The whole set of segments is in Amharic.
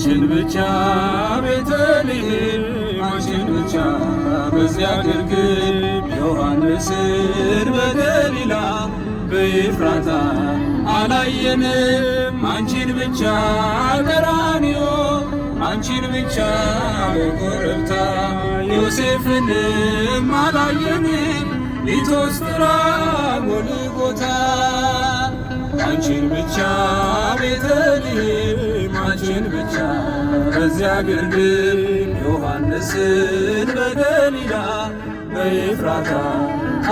አንቺን ብቻ ቤተልሔም አንቺን ብቻ በዚያ ግርግም ዮሐንስን በገሊላ በኤፍራታ አላየንም አንቺን ብቻ ቀራንዮ አንቺን ብቻ በኮረብታ ዮሴፍንም አላየንም ሊቶስጥራ ጎልጎታ አንቺን ብቻ ቤተልሔም አንቺን ብቻ በዚያ ግርግም ዮሐንስን በገሊላ በኤፍራታ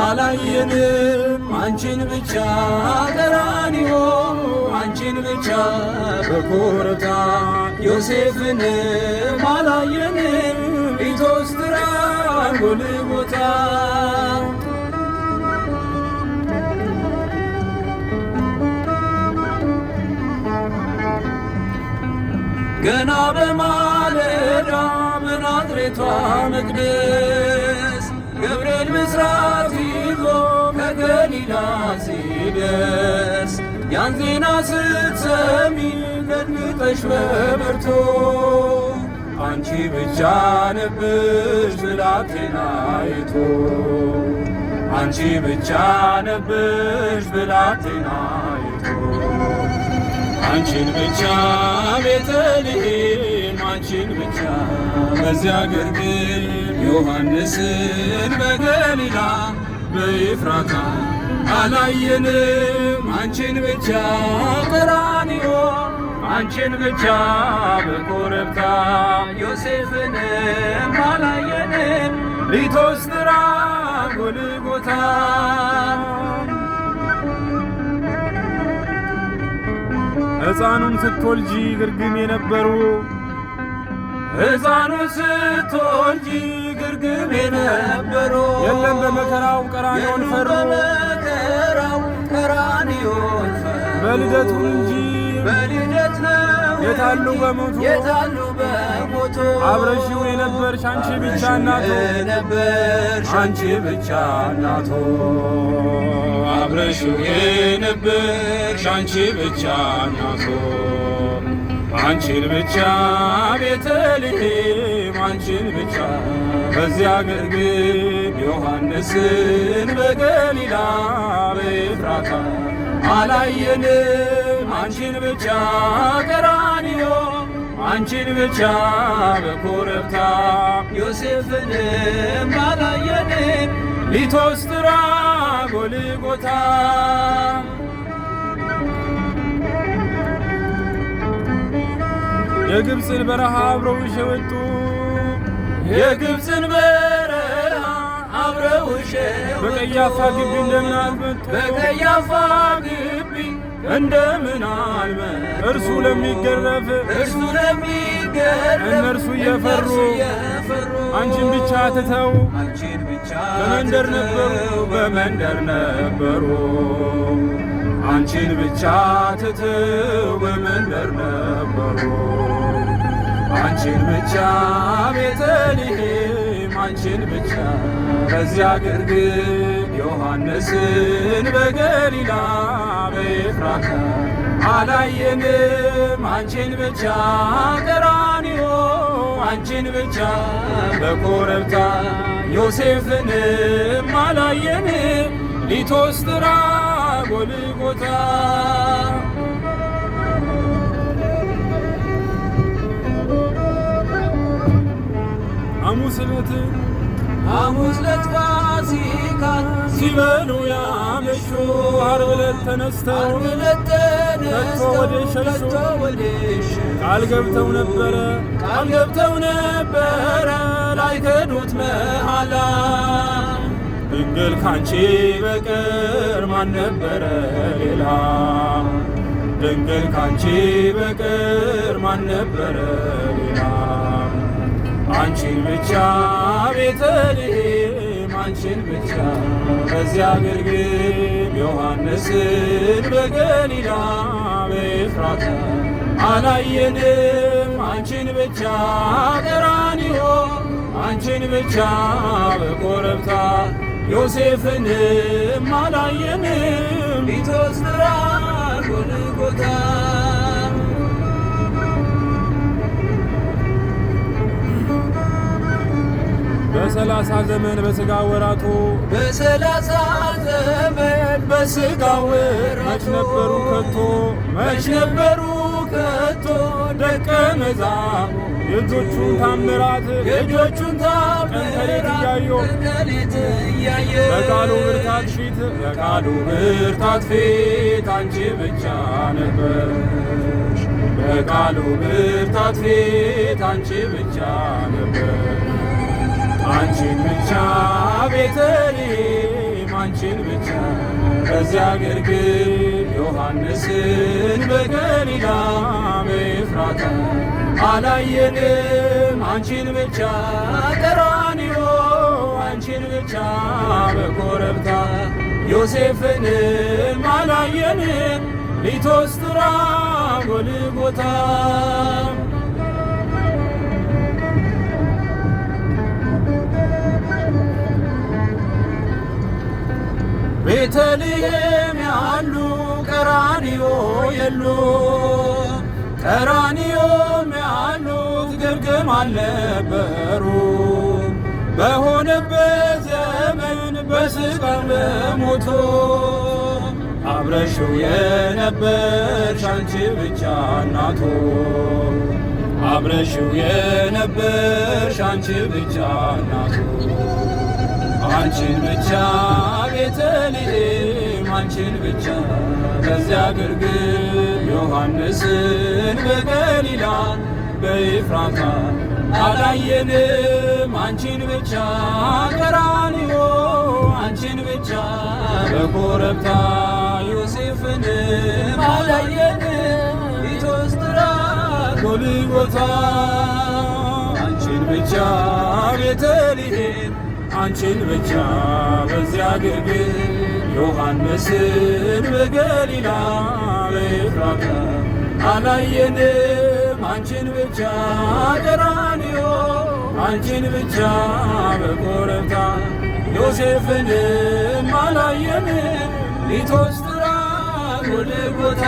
አላየንም አንቺን ብቻ ቀራንዮ አንቺን ብቻ በኮረብታ ዮሴፍንም አላየንም ሊቶስጥራ ጎልጎታ ገና በማለዳ በናዝሬቷ መቅደስ ገብርኤል ብስራት ይዞ ከገሊላ ሲደርስ ያን ዜና ስትሰሚ ደንግጠሽ በብርቱ አንቺ ብቻ ነበርሽ ብላቴናይቱ አንቺ ብቻ ነበርሽ ብላቴናይቱ አንቺን ብቻ ቤተልሔም አንቺን ብቻ በዚያ ግርግም ዮሐንስን በገሊላ በኤፍራታ አላየንም አንቺን ብቻ ቀራንዮ አንቺን ብቻ በኮረብታ ዮሴፍንም አላየንም ሊቶስጥራ ጎልጎታ ሕፃኑን ስትወልጂ ግርግም የነበሩ ሕፃኑን ስትወልጂ ግርግም የነበሩ የለም በመከራው ቀራንዮን ፈሩ በልደቱ እንጂ በልደት ነው የታሉ በሞቱ አብረሽው የነበርሽ አንቺ ብቻ እናቱ ነበርሽ አንቺ ብቻ እናቱ አብረሽው የነበርሽ አንቺ ብቻ እናቱ አንቺን ብቻ ቤተልሔም አንቺን ብቻ በዚያ ግርግም ዮሐንስን በገሊላ በኤፍራታ አላየንም አንቺን ብቻ ቀራንዮ አንቺን ብቻ በኮረብታ ዮሴፍንም አላየንም ሊቶስጥራ ጎልጎታ የግብፅን በረሃ አብረውሽ የወጡ የግብፅን በረሃ አብረውሽ በቀያፋ ግቢ እንደምን አልመጡ በቀያፋ ግቢ እንደምን አልመጡ እርሱ ለሚገረፍ እነርሱ እየፈሩ አንቺን ብቻ ትተው በመንደር ነበሩ አንቺን ብቻ ትተው በመንደር ነበሩ አንቺን ብቻ ቤተልሔም አንቺን ብቻ በዚያ ግርግም ዮሐንስን በገሊላ በኤፍራታ አላየንም አንቺን ብቻ ቀራንዮ አንቺን ብቻ በኮረብታ ዮሴፍንም አላየንም ሊቶስጥራ ጎልጎታ ሐሙስ ዕለት ፋሲካን ሲበሉ ያመሹ ዓርብ ዕለት ተነስተው ከቶ ወዴት ሸሹ ቃል ገብተው ነበረ ላይከዱት መሐላ ድንግል ካንቺ በቀር ማን ነበረ ሌላ ድንግል ካንቺ በቀር ማን ነበረ ሌላ አንቺን ብቻ ቤተልሔም አንቺን ብቻ በዚያ ግርግም ዮሐንስን በገሊላ በኤፍራታ አላየንም አንቺን ብቻ ቀራንዮ አንቺን ብቻ በኮረብታ ዮሴፍንም አላየንም ሊቶስጥራ ጎልጎታ ዘመን በሥጋ ወራቱ በ30 ዘመን በሥጋ ወራቱ መች ነበሩ ከቶ ደቀ መዛሙርት የእጆቹን ታምራት ቀንተሌት እያዩ በቃሉ ብርታት ፊት አንቺ ብቻ ነበርሽ። በቃሉ ብርታት ፊት አንቺ ብቻ ነበርሽ። አንቺን ብቻ ቤተልሔም አንቺን ብቻ በዚያ ግርግም ዮሐንስን በገሊላ በኤፍራታ አላየንም። አንቺን ብቻ ቀራንዮ አንቺን ብቻ በኮረብታ ዮሴፍንም አላየንም። ሊቶስትራ ጎልጎታ ቤተልሔም ያሉ ቀራንዮ የሉ ቀራንዮም ያሉት ግርግም አልነበሩ። በሆነበት ዘመን በሥጋ በሞቱ አብረሽው የነበርሽ አንቺ ብቻ እናቱ አብረሽው የነበርሽ አንቺ ብቻ እናቱ አንቺን ብቻ ቤተልሔም አንቺን ብቻ በዚያ ግርግም ዮሐንስን በገሊላ በኤፍራታ አላየንም። አንቺን ብቻ ቀራንዮ አንቺን ብቻ በኮረብታ ዮሴፍንም አላየንም። ሊቶስትራ ጎልጎታ አንቺን ብቻ ቤተልሔም አንቺን ብቻ በዚያ ግርግም ዮሐንስን በገሊላ በኤፍራታ አላየንም። አንቺን ብቻ ቀራንዮ አንቺን ብቻ በኮረብታ ዮሴፍንም አላየንም። ሊቶስትራ ጎልጎታ